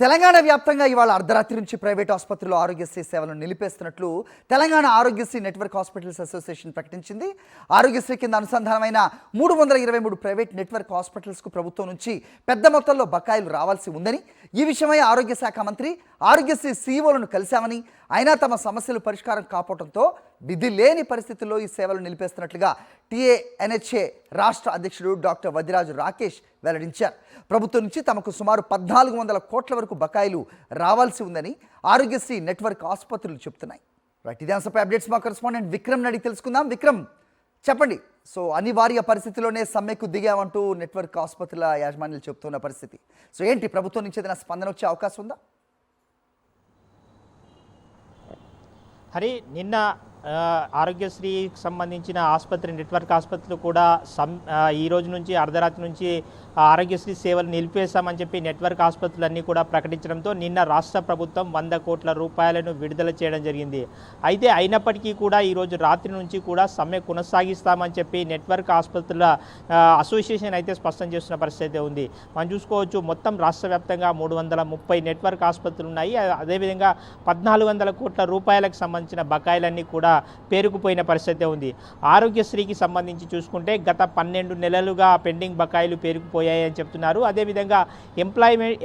తెలంగాణ వ్యాప్తంగా ఇవాళ అర్ధరాత్రి నుంచి ప్రైవేట్ ఆసుపత్రుల్లో ఆరోగ్యశ్రీ సేవలను నిలిపేస్తున్నట్లు Telangana Aarogyasri network hospitals association ప్రకటించింది. ఆరోగ్యశ్రీ కింద అనుసంధానమైన 323 ప్రైవేట్ నెట్వర్క్ హాస్పిటల్స్కు ప్రభుత్వం నుంచి పెద్ద మొత్తంలో బకాయిలు రావాల్సి ఉందని, ఈ విషయమై ఆరోగ్య శాఖ మంత్రి ఆరోగ్యశ్రీ సీఈఓలను కలిశామని, అయినా తమ సమస్యలు పరిష్కారం కాకపోవడంతో విధి లేని పరిస్థితుల్లో ఈ సేవలు నిలిపేస్తున్నట్లుగా టీఏఎన్హెచ్ఏ రాష్ట్ర అధ్యక్షుడు డాక్టర్ వదిరాజు రాకేష్ వెల్లడించారు. ప్రభుత్వం నుంచి తమకు సుమారు 1400 కోట్ల వరకు బకాయిలు రావాల్సి ఉందని ఆరోగ్యశ్రీ నెట్వర్క్ ఆసుపత్రులు చెబుతున్నాయి. రైట్, ఇదే అంశంపై అప్డేట్స్ మా కరెస్పాండెంట్ విక్రమ్ అడిగి తెలుసుకుందాం. విక్రమ్, చెప్పండి. సో అనివార్య పరిస్థితిలోనే సమ్మెకు దిగామంటూ నెట్వర్క్ ఆసుపత్రుల యాజమాన్యాలు చెబుతున్న పరిస్థితి. సో ఏంటి, ప్రభుత్వం నుంచి ఏదైనా స్పందన వచ్చే అవకాశం ఉందా? హరి, నిన్న ఆరోగ్యశ్రీకి సంబంధించిన ఆసుపత్రి నెట్వర్క్ ఆసుపత్రులు కూడా ఈ రోజు నుంచి అర్ధరాత్రి నుంచి ఆరోగ్యశ్రీ సేవలు నిలిపేస్తామని చెప్పి నెట్వర్క్ ఆసుపత్రులన్నీ కూడా ప్రకటించడంతో నిన్న రాష్ట్ర ప్రభుత్వం 100 కోట్ల రూపాయలను విడుదల చేయడం జరిగింది. అయితే అయినప్పటికీ కూడా ఈరోజు రాత్రి నుంచి కూడా సమ్మె కొనసాగిస్తామని చెప్పి నెట్వర్క్ ఆసుపత్రుల అసోసియేషన్ అయితే స్పష్టం చేస్తున్న పరిస్థితి ఉంది. మనం చూసుకోవచ్చు, మొత్తం రాష్ట్ర వ్యాప్తంగా 330 నెట్వర్క్ ఆసుపత్రులు ఉన్నాయి. అదేవిధంగా 1400 కోట్ల రూపాయలకు సంబంధించిన బకాయిలన్నీ కూడా పేరుకుపోయిన పరిస్థితి ఉంది. ఆరోగ్యశ్రీకి సంబంధించి చూసుకుంటే గత 12 నెలలుగా పెండింగ్ బకాయిలు పేరుకుపోయాయని చెప్తున్నారు. అదేవిధంగా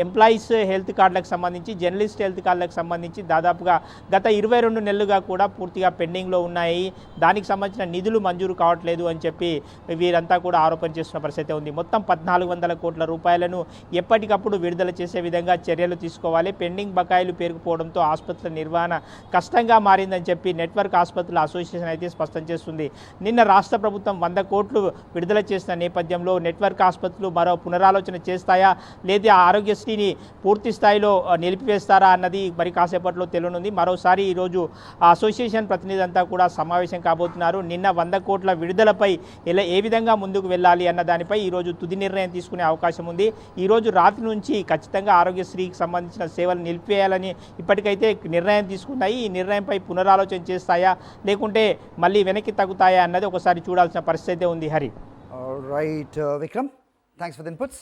ఎంప్లాయీస్ హెల్త్ కార్డులకు సంబంధించి, జర్నలిస్ట్ హెల్త్ కార్డులకు సంబంధించి దాదాపుగా గత 22 నెలలుగా కూడా పూర్తిగా పెండింగ్లో ఉన్నాయి. దానికి సంబంధించిన నిధులు మంజూరు కావట్లేదు అని చెప్పి వీరంతా కూడా ఆరోపణ చేస్తున్న పరిస్థితి ఉంది. మొత్తం 1400 కోట్ల రూపాయలను ఎప్పటికప్పుడు విడుదల చేసే విధంగా చర్యలు తీసుకోవాలి. పెండింగ్ బకాయిలు పేరుకుపోవడంతో ఆసుపత్రుల నిర్వహణ కష్టంగా మారిందని చెప్పి నెట్వర్క్ ఆసుపత్రుల అసోసియేషన్ అయితే స్పష్టం చేస్తుంది. నిన్న రాష్ట్ర ప్రభుత్వం 100 కోట్లు విడుదల చేసిన నేపథ్యంలో నెట్వర్క్ ఆసుపత్రులు మరో పునరాలోచన చేస్తాయా, లేదా ఆరోగ్యశ్రీని పూర్తి స్థాయిలో నిలిపివేస్తారా అన్నది మరి కాసేపట్లో తెలియనుంది. మరోసారి ఈరోజు అసోసియేషన్ ప్రతినిధి అంతా కూడా సమావేశం కాబోతున్నారు. నిన్న 100 కోట్ల విడుదలపై ఏ విధంగా ముందుకు వెళ్ళాలి అన్న దానిపై ఈరోజు తుది నిర్ణయం తీసుకునే అవకాశం ఉంది. ఈరోజు రాత్రి నుంచి ఖచ్చితంగా ఆరోగ్యశ్రీకి సంబంధించిన సేవలు నిలిపివేయాలని ఇప్పటికైతే నిర్ణయం తీసుకున్నాయి. ఈ నిర్ణయంపై పునరాలోచన చేస్తాయా, లేకుంటే మళ్ళీ వెనక్కి తగ్గుతాయా అన్నది ఒకసారి చూడాల్సిన పరిస్థితి ఉంది. Hari, right Vikram, thanks for the inputs.